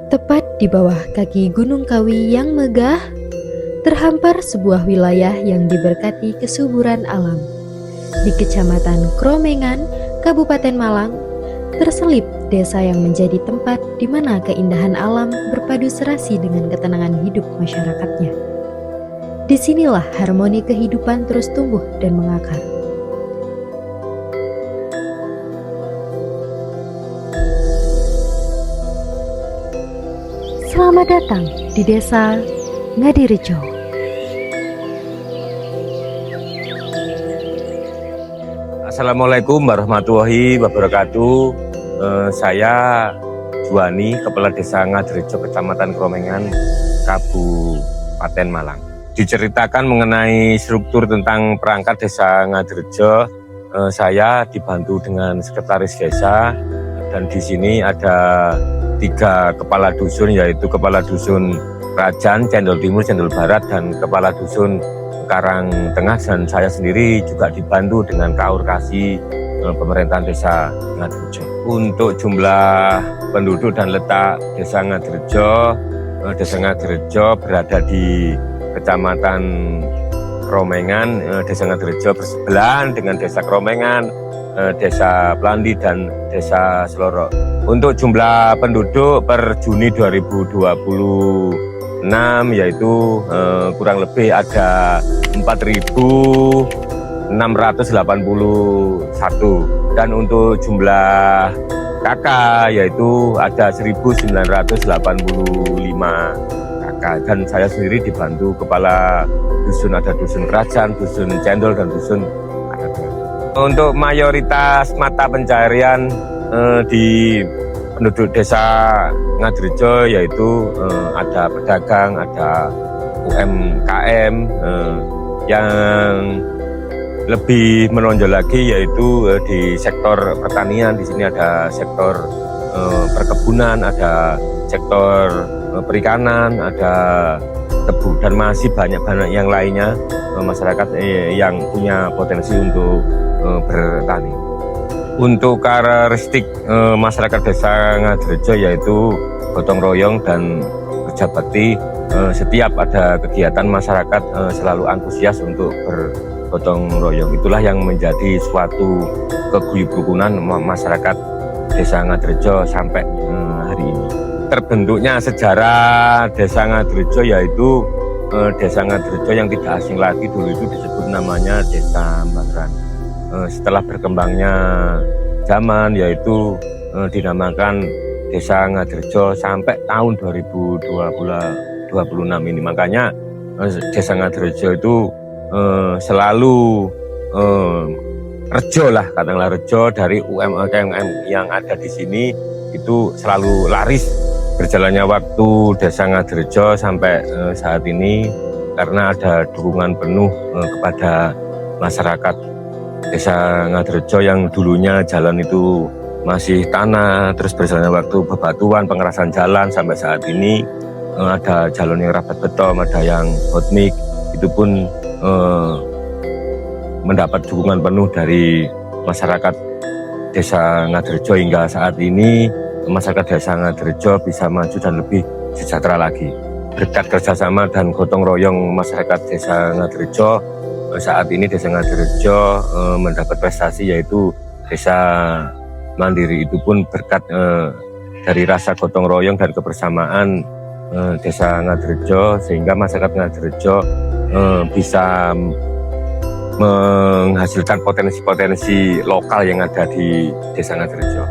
Tepat di bawah kaki Gunung Kawi yang megah, terhampar sebuah wilayah yang diberkati kesuburan alam. Di Kecamatan Kromengan, Kabupaten Malang, terselip desa yang menjadi tempat di mana keindahan alam berpadu serasi dengan ketenangan hidup masyarakatnya. Disinilah harmoni kehidupan terus tumbuh dan mengakar. Selamat datang di Desa Ngadirejo. Assalamualaikum warahmatullahi wabarakatuh. Saya Juwani, Kepala Desa Ngadirejo, Kecamatan Kromengan, Kabupaten Malang. Diceritakan mengenai struktur tentang perangkat Desa Ngadirejo, saya dibantu dengan sekretaris desa, dan di sini ada 3 kepala dusun, yaitu Kepala Dusun Rajan, Cendol Timur, Cendol Barat, dan Kepala Dusun Karang Tengah, dan saya sendiri juga dibantu dengan kaur-kasi pemerintahan Desa Ngadirejo. Untuk jumlah penduduk dan letak Desa Ngadirejo berada di Kecamatan Kromengan. Desa Ngadirejo bersebelahan dengan Desa Kromengan, Desa Plandi, dan Desa Seloro. Untuk jumlah penduduk per Juni 2026 yaitu kurang lebih ada 4.681, dan untuk jumlah kakak yaitu ada 1.985 kakak, dan saya sendiri dibantu kepala dusun, ada dusun Kerajaan, dusun Cendol, dan dusun Karang Tengah. Untuk mayoritas mata pencaharian di penduduk Desa Ngadirejo yaitu ada pedagang, ada UMKM, yang lebih menonjol lagi yaitu di sektor pertanian. Di sini ada sektor perkebunan, ada sektor perikanan, ada tebu, dan masih banyak-banyak yang lainnya, masyarakat yang punya potensi untuk bertani. Untuk karakteristik masyarakat Desa Ngadirejo yaitu gotong royong dan kerja bakti. Setiap ada kegiatan masyarakat selalu antusias untuk bergotong royong. Itulah yang menjadi suatu keguyup rukunan masyarakat Desa Ngadirejo sampai hari ini. Terbentuknya sejarah Desa Ngadirejo yaitu Desa Ngadirejo yang tidak asing lagi, dulu itu disebut namanya Desa Mbangran. Setelah berkembangnya zaman yaitu dinamakan Desa Ngadirejo sampai tahun 2026 ini. Makanya Desa Ngadirejo itu selalu rejo lah, katakanlah rejo dari UMKM yang ada di sini itu selalu laris. Berjalannya waktu Desa Ngadirejo sampai saat ini karena ada dukungan penuh kepada masyarakat Desa Ngadirejo yang dulunya jalan itu masih tanah, terus berjalannya waktu bebatuan, pengerasan jalan, sampai saat ini ada jalan yang rapat beton, ada yang hot mix. Itu pun mendapat dukungan penuh dari masyarakat Desa Ngadirejo. Hingga saat ini masyarakat Desa Ngadirejo bisa maju dan lebih sejahtera lagi. Berkat kerjasama dan gotong royong masyarakat Desa Ngadirejo, saat ini Desa Ngadirejo mendapat prestasi yaitu Desa Mandiri. Itu pun berkat dari rasa gotong royong dan kebersamaan Desa Ngadirejo, sehingga masyarakat Ngadirejo bisa menghasilkan potensi-potensi lokal yang ada di Desa Ngadirejo.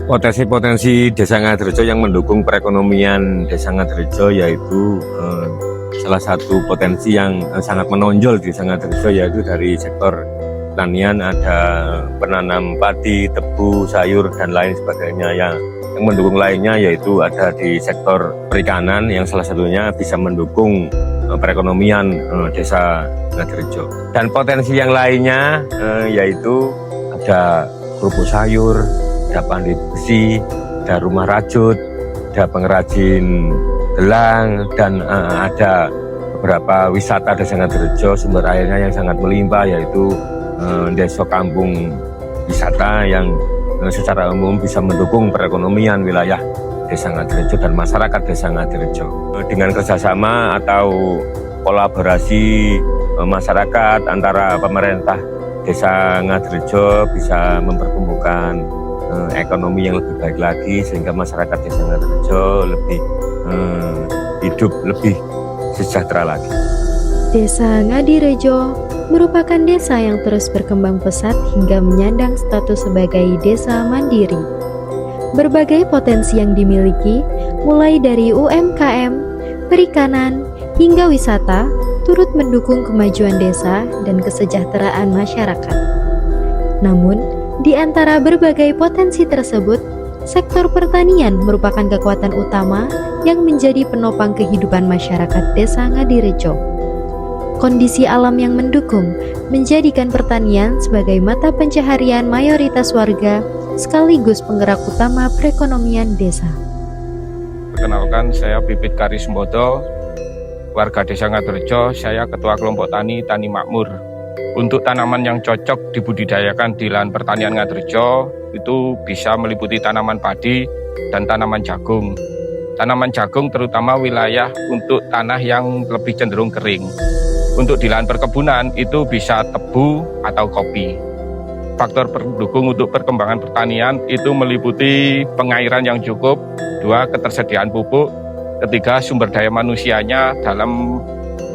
Potensi-potensi Desa Ngadirejo yang mendukung perekonomian Desa Ngadirejo yaitu salah satu potensi yang sangat menonjol di Desa Ngadirejo yaitu dari sektor pertanian, ada penanam padi, tebu, sayur, dan lain sebagainya. Yang mendukung lainnya yaitu ada di sektor perikanan yang salah satunya bisa mendukung perekonomian Desa Ngadirejo. Dan potensi yang lainnya yaitu ada kerupuk sayur, ada pandai besi, ada rumah rajut, ada pengrajin gelang, dan ada beberapa wisata Desa Ngadirejo sumber airnya yang sangat melimpah yaitu desa kampung wisata yang secara umum bisa mendukung perekonomian wilayah Desa Ngadirejo dan masyarakat Desa Ngadirejo. Dengan kerjasama atau kolaborasi masyarakat antara pemerintah Desa Ngadirejo bisa mempertumbuhkan ekonomi yang lebih baik lagi, sehingga masyarakat Desa Ngadirejo lebih hidup lebih sejahtera lagi. Desa Ngadirejo merupakan desa yang terus berkembang pesat hingga menyandang status sebagai desa mandiri. Berbagai potensi yang dimiliki, mulai dari UMKM, perikanan, hingga wisata, turut mendukung kemajuan desa dan kesejahteraan masyarakat. Namun, di antara berbagai potensi tersebut, sektor pertanian merupakan kekuatan utama yang menjadi penopang kehidupan masyarakat Desa Ngadirejo. Kondisi alam yang mendukung menjadikan pertanian sebagai mata pencaharian mayoritas warga sekaligus penggerak utama perekonomian desa. Perkenalkan, saya Pipit Karismodo, warga Desa Ngadirejo. Saya Ketua Kelompok Tani Makmur. Untuk tanaman yang cocok dibudidayakan di lahan pertanian Ngadirejo itu bisa meliputi tanaman padi dan tanaman jagung. Tanaman jagung terutama wilayah untuk tanah yang lebih cenderung kering. Untuk di lahan perkebunan itu bisa tebu atau kopi. Faktor pendukung untuk perkembangan pertanian itu meliputi pengairan yang cukup, 2, ketersediaan pupuk, 3, sumber daya manusianya dalam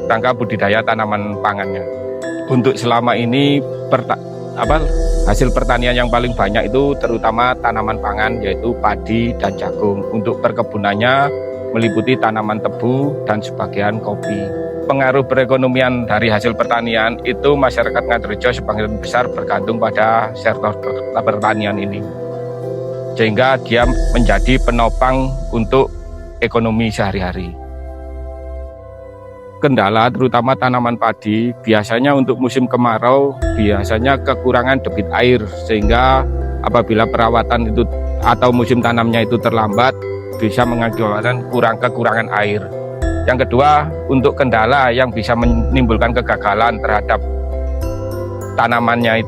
rangka budidaya tanaman pangannya. Untuk selama ini hasil pertanian yang paling banyak itu terutama tanaman pangan, yaitu padi dan jagung. Untuk perkebunannya meliputi tanaman tebu dan sebagian kopi. Pengaruh perekonomian dari hasil pertanian itu masyarakat Ngadirejo sebagian besar bergantung pada sektor pertanian ini, sehingga dia menjadi penopang untuk ekonomi sehari-hari. Kendala terutama tanaman padi, biasanya untuk musim kemarau biasanya kekurangan debit air, sehingga apabila perawatan itu atau musim tanamnya itu terlambat bisa mengakibatkan kekurangan air. Yang kedua, untuk kendala yang bisa menimbulkan kegagalan terhadap tanamannya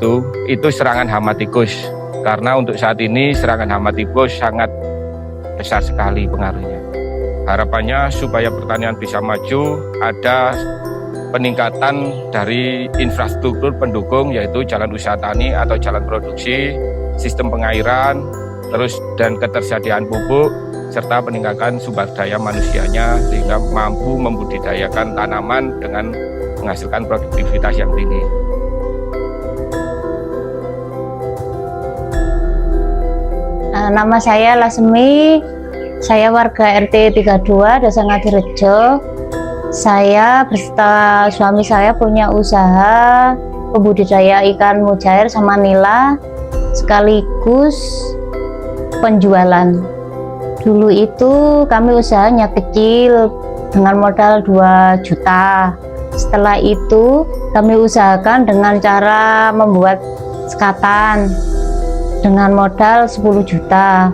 itu serangan hama tikus. Karena untuk saat ini serangan hama tikus sangat besar sekali pengaruhnya. Harapannya supaya pertanian bisa maju, ada peningkatan dari infrastruktur pendukung, yaitu jalan usaha tani atau jalan produksi, sistem pengairan, dan ketersediaan pupuk, serta peningkatan sumber daya manusianya sehingga mampu membudidayakan tanaman dengan menghasilkan produktivitas yang tinggi. Nama saya Lasmi, saya warga RT 32 Desa Ngadirejo. Saya beserta suami saya punya usaha pembudidaya ikan mujair sama nila sekaligus penjualan. Dulu itu kami usahanya kecil dengan modal 2 juta. Setelah itu kami usahakan dengan cara membuat sekatan dengan modal 10 juta.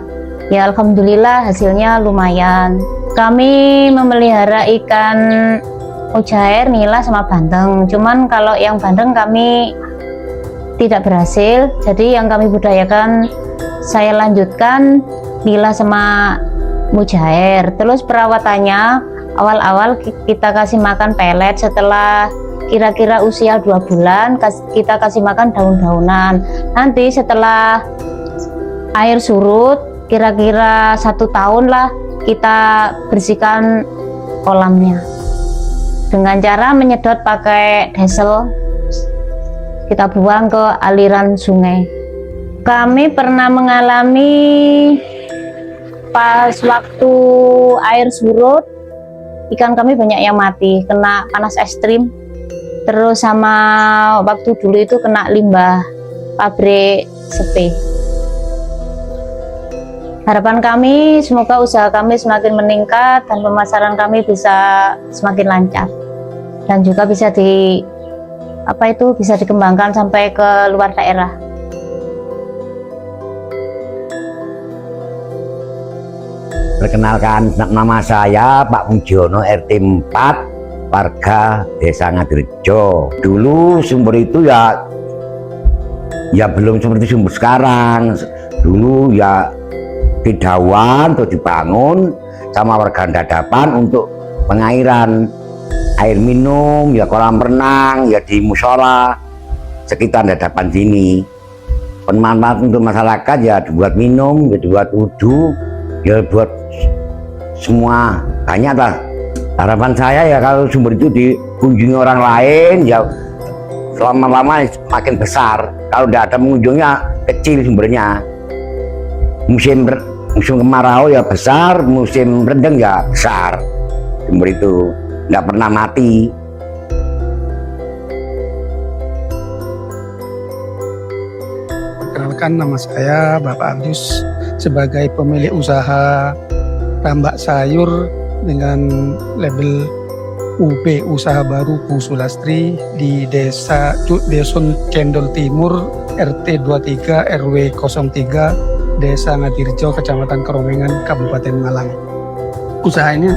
Ya alhamdulillah hasilnya lumayan. Kami memelihara ikan mujair, nila sama bandeng. Cuman kalau yang bandeng kami tidak berhasil. Jadi yang kami budayakan saya lanjutkan nila sama mujair. Terus perawatannya awal-awal kita kasih makan pelet, setelah kira-kira usia 2 bulan kita kasih makan daun-daunan. Nanti setelah air surut kira-kira 1 tahun lah kita bersihkan kolamnya dengan cara menyedot pakai diesel, kita buang ke aliran sungai. Kami pernah mengalami pas waktu air surut, ikan kami banyak yang mati, kena panas ekstrim. Terus sama waktu dulu itu kena limbah pabrik sepe. Harapan kami semoga usaha kami semakin meningkat dan pemasaran kami bisa semakin lancar. Dan juga bisa bisa dikembangkan sampai ke luar daerah. Perkenalkan, nama saya Pak Mujiono, RT 4, warga Desa Ngadirejo. Dulu sumber itu ya belum seperti sumber sekarang. Dulu ya bidawan tuh dibangun sama warga Dadapan untuk pengairan air minum, ya kolam renang, ya di musola sekitar Dadapan sini. Bermanfaat untuk masyarakat, ya dibuat minum, ya dibuat wudhu, ya buat semua, banyak lah. Harapan saya ya kalau sumber itu dikunjungi orang lain, ya lama-lama makin besar. Kalau tidak ada pengunjungnya kecil sumbernya. Musim kemarau ya besar, musim rendeng ya besar. Sumber itu nggak pernah mati. Perkenalkan, nama saya Bapak Agus sebagai pemilik usaha tambak sayur dengan label UB Usaha Baru Bu Sulastri di Desa Dusun Cendol Timur RT 23 RW 03 Desa Ngadirjo, Kecamatan Kromengan, Kabupaten Malang. Usaha ini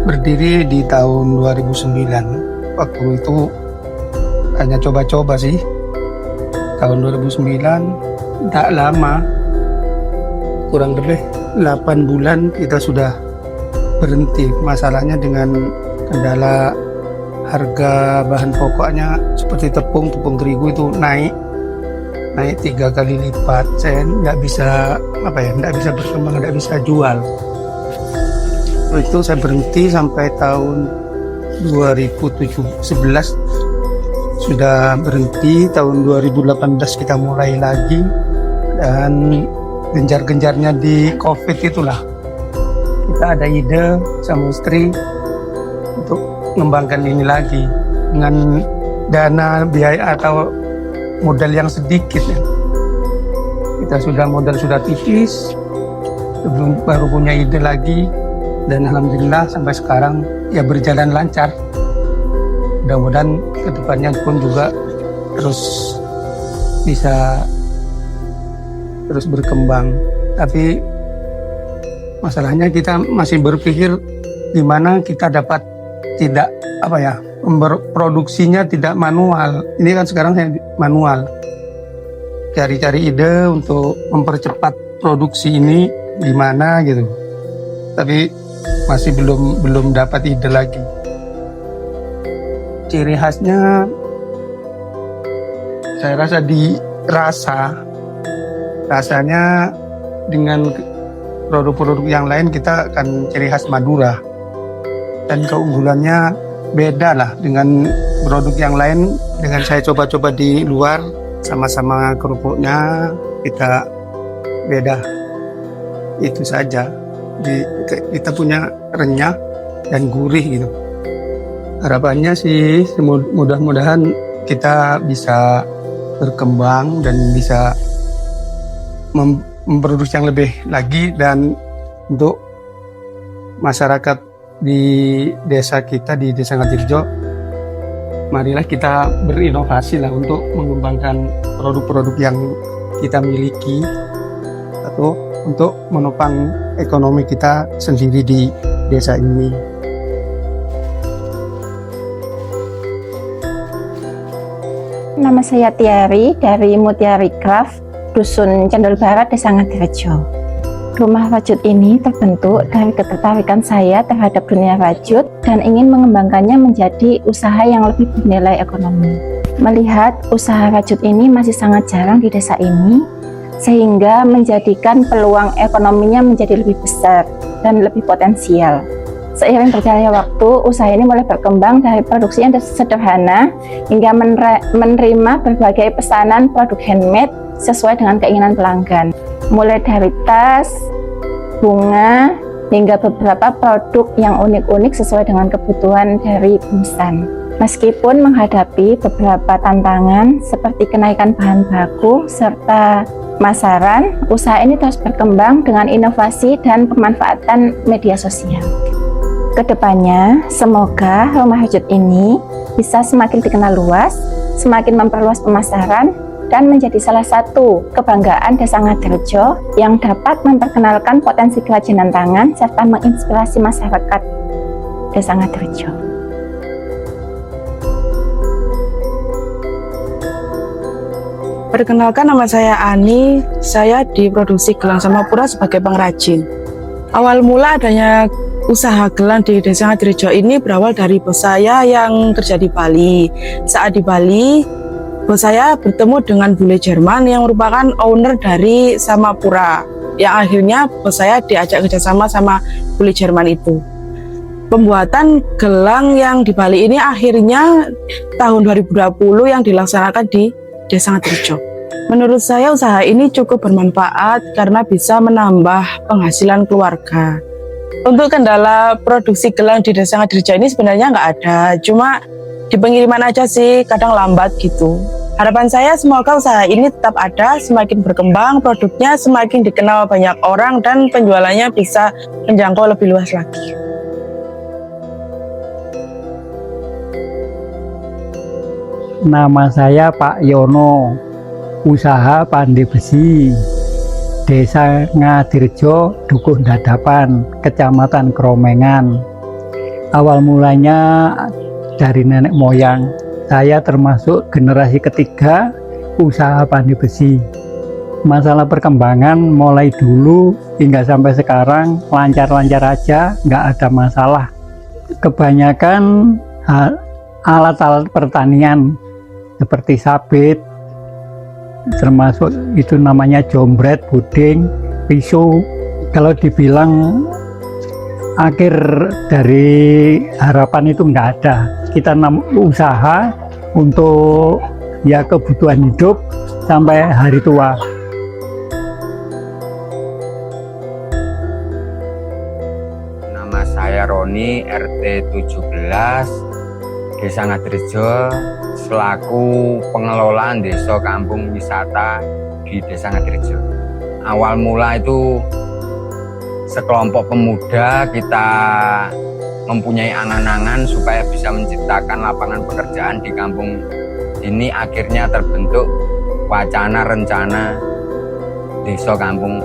berdiri di tahun 2009. Waktu itu hanya coba-coba sih. Tahun 2009, tak lama, kurang lebih 8 bulan kita sudah berhenti. Masalahnya dengan kendala harga bahan pokoknya seperti tepung terigu itu naik 3 kali lipat. Saya nggak bisa berkembang, nggak bisa jual. Itu saya berhenti sampai tahun 2011 sudah berhenti. Tahun 2018 kita mulai lagi, dan genjar-genjarnya di COVID itulah kita ada ide sama istri untuk mengembangkan ini lagi dengan dana biaya atau modal yang sedikit ya. Modal sudah tipis, baru punya ide lagi, dan alhamdulillah sampai sekarang ya berjalan lancar. Mudah-mudahan kedepannya pun juga bisa terus berkembang. Tapi masalahnya kita masih berpikir gimana kita dapat produksinya tidak manual. Ini kan sekarang saya manual. Cari-cari ide untuk mempercepat produksi ini gimana gitu. Tapi masih belum dapat ide lagi. Ciri khasnya saya rasa rasanya dengan produk-produk yang lain kita akan ciri khas Madura, dan keunggulannya beda lah dengan produk yang lain. Dengan saya coba-coba di luar, sama-sama kerupuknya kita beda, itu saja. Kita punya renyah dan gurih gitu. Harapannya sih mudah-mudahan kita bisa berkembang dan bisa memproduksi yang lebih lagi, dan untuk masyarakat di desa kita, di Desa Ngadirjo, marilah kita berinovasi lah untuk mengembangkan produk-produk yang kita miliki atau untuk menopang ekonomi kita sendiri di desa ini. Nama saya Tiari dari Mutiari Craft, Dusun Cendol Barat, Desa Ngadirjo. Rumah rajut ini terbentuk dari ketertarikan saya terhadap dunia rajut dan ingin mengembangkannya menjadi usaha yang lebih bernilai ekonomi. Melihat usaha rajut ini masih sangat jarang di desa ini, sehingga menjadikan peluang ekonominya menjadi lebih besar dan lebih potensial. Seiring berjalannya waktu, usaha ini mulai berkembang dari produksi yang sederhana hingga menerima berbagai pesanan produk handmade sesuai dengan keinginan pelanggan. Mulai dari tas, bunga, hingga beberapa produk yang unik-unik sesuai dengan kebutuhan dari pemesan. Meskipun menghadapi beberapa tantangan seperti kenaikan bahan baku serta pemasaran, usaha ini terus berkembang dengan inovasi dan pemanfaatan media sosial. Kedepannya, semoga rumah rajut ini bisa semakin dikenal luas, semakin memperluas pemasaran, dan menjadi salah satu kebanggaan Desa Ngadirjo yang dapat memperkenalkan potensi kerajinan tangan serta menginspirasi masyarakat Desa Ngadirjo. Perkenalkan, nama saya Ani. Saya di Produksi Gelang Samapura sebagai pengrajin. Awal mula adanya usaha gelang di Desa Ngadirejo ini berawal dari bos saya yang kerja di Bali. Saat di Bali, bos saya bertemu dengan bule Jerman yang merupakan owner dari Samapura. Yang akhirnya bos saya diajak kerjasama sama bule Jerman itu. Pembuatan gelang yang di Bali ini akhirnya tahun 2020 yang dilaksanakan di Desa Ngadirejo. Menurut saya usaha ini cukup bermanfaat karena bisa menambah penghasilan keluarga. Untuk kendala produksi gelang di Desa Ngadirejo ini sebenarnya nggak ada, cuma di pengiriman aja sih, kadang lambat gitu. Harapan saya semoga usaha ini tetap ada, semakin berkembang, produknya semakin dikenal banyak orang dan penjualannya bisa menjangkau lebih luas lagi. Nama saya Pak Yono, usaha pandai besi, Desa Ngadirejo, Dukuh Dadapan, Kecamatan Kromengan. Awal mulanya dari nenek moyang, saya termasuk generasi ketiga usaha pandai besi. Masalah perkembangan mulai dulu hingga sampai sekarang lancar-lancar aja, nggak ada masalah. Kebanyakan alat-alat pertanian seperti sabit, termasuk itu namanya jombret, puding, pisau. Kalau dibilang akhir dari harapan itu enggak ada. Kita usaha untuk ya kebutuhan hidup sampai hari tua. Nama saya Roni, RT 17, Desa Ngadirejo, selaku pengelolaan desa kampung wisata di Desa Ngadirejo. Awal mula itu sekelompok pemuda kita mempunyai angan-angan supaya bisa menciptakan lapangan pekerjaan di kampung ini. Akhirnya terbentuk wacana rencana desa kampung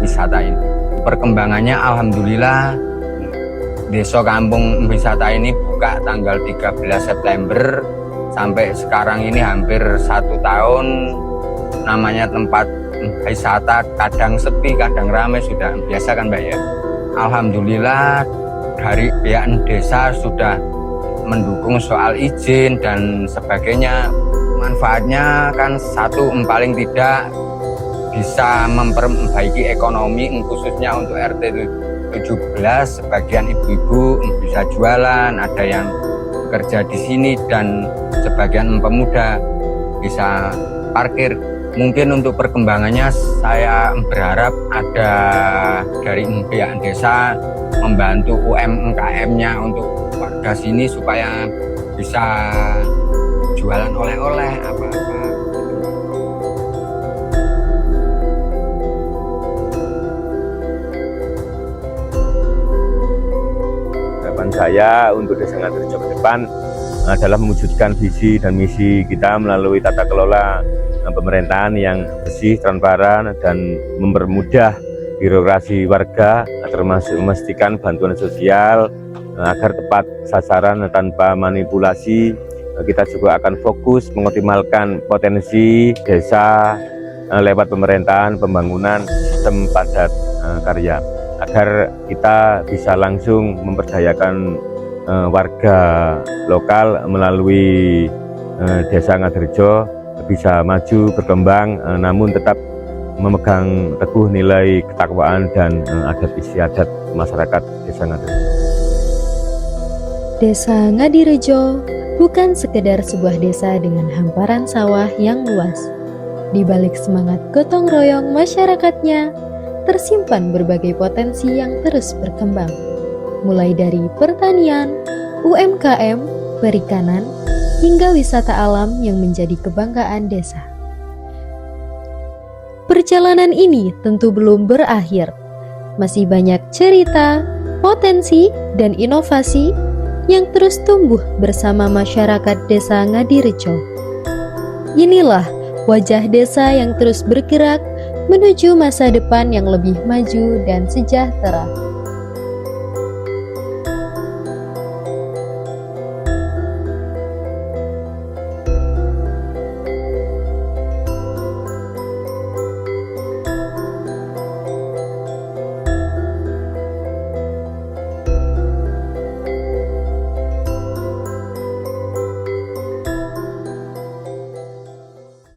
wisata ini. Perkembangannya alhamdulillah, desa kampung wisata ini buka tanggal 13 September sampai sekarang ini hampir 1 tahun. Namanya tempat wisata, kadang sepi kadang ramai, sudah biasa kan Mbak ya. Alhamdulillah dari pihak desa sudah mendukung soal izin dan sebagainya. Manfaatnya kan satu, paling tidak bisa memperbaiki ekonomi, khususnya untuk RT 17, sebagian ibu-ibu bisa jualan, ada yang kerja di sini, dan sebagian pemuda bisa parkir. Mungkin untuk perkembangannya saya berharap ada dari pihak desa membantu UMKM-nya untuk warga sini supaya bisa jualan oleh-oleh apa-apa. Harapan saya untuk Desa Ngadirejo ke depan adalah mewujudkan visi dan misi kita melalui tata kelola pemerintahan yang bersih, transparan, dan mempermudah birokrasi warga, termasuk memastikan bantuan sosial agar tepat sasaran tanpa manipulasi. Kita juga akan fokus mengoptimalkan potensi desa lewat pemerintahan, pembangunan sistem padat karya, agar kita bisa langsung memperdayakan warga lokal melalui Desa Ngadirejo bisa maju, berkembang, namun tetap memegang teguh nilai ketakwaan dan adat istiadat masyarakat Desa Ngadirejo. Desa Ngadirejo bukan sekedar sebuah desa dengan hamparan sawah yang luas. Di balik semangat gotong royong masyarakatnya, tersimpan berbagai potensi yang terus berkembang. Mulai dari pertanian, UMKM, perikanan, hingga wisata alam yang menjadi kebanggaan desa. Perjalanan ini tentu belum berakhir. Masih banyak cerita, potensi, dan inovasi yang terus tumbuh bersama masyarakat Desa Ngadirejo. Inilah wajah desa yang terus bergerak menuju masa depan yang lebih maju dan sejahtera.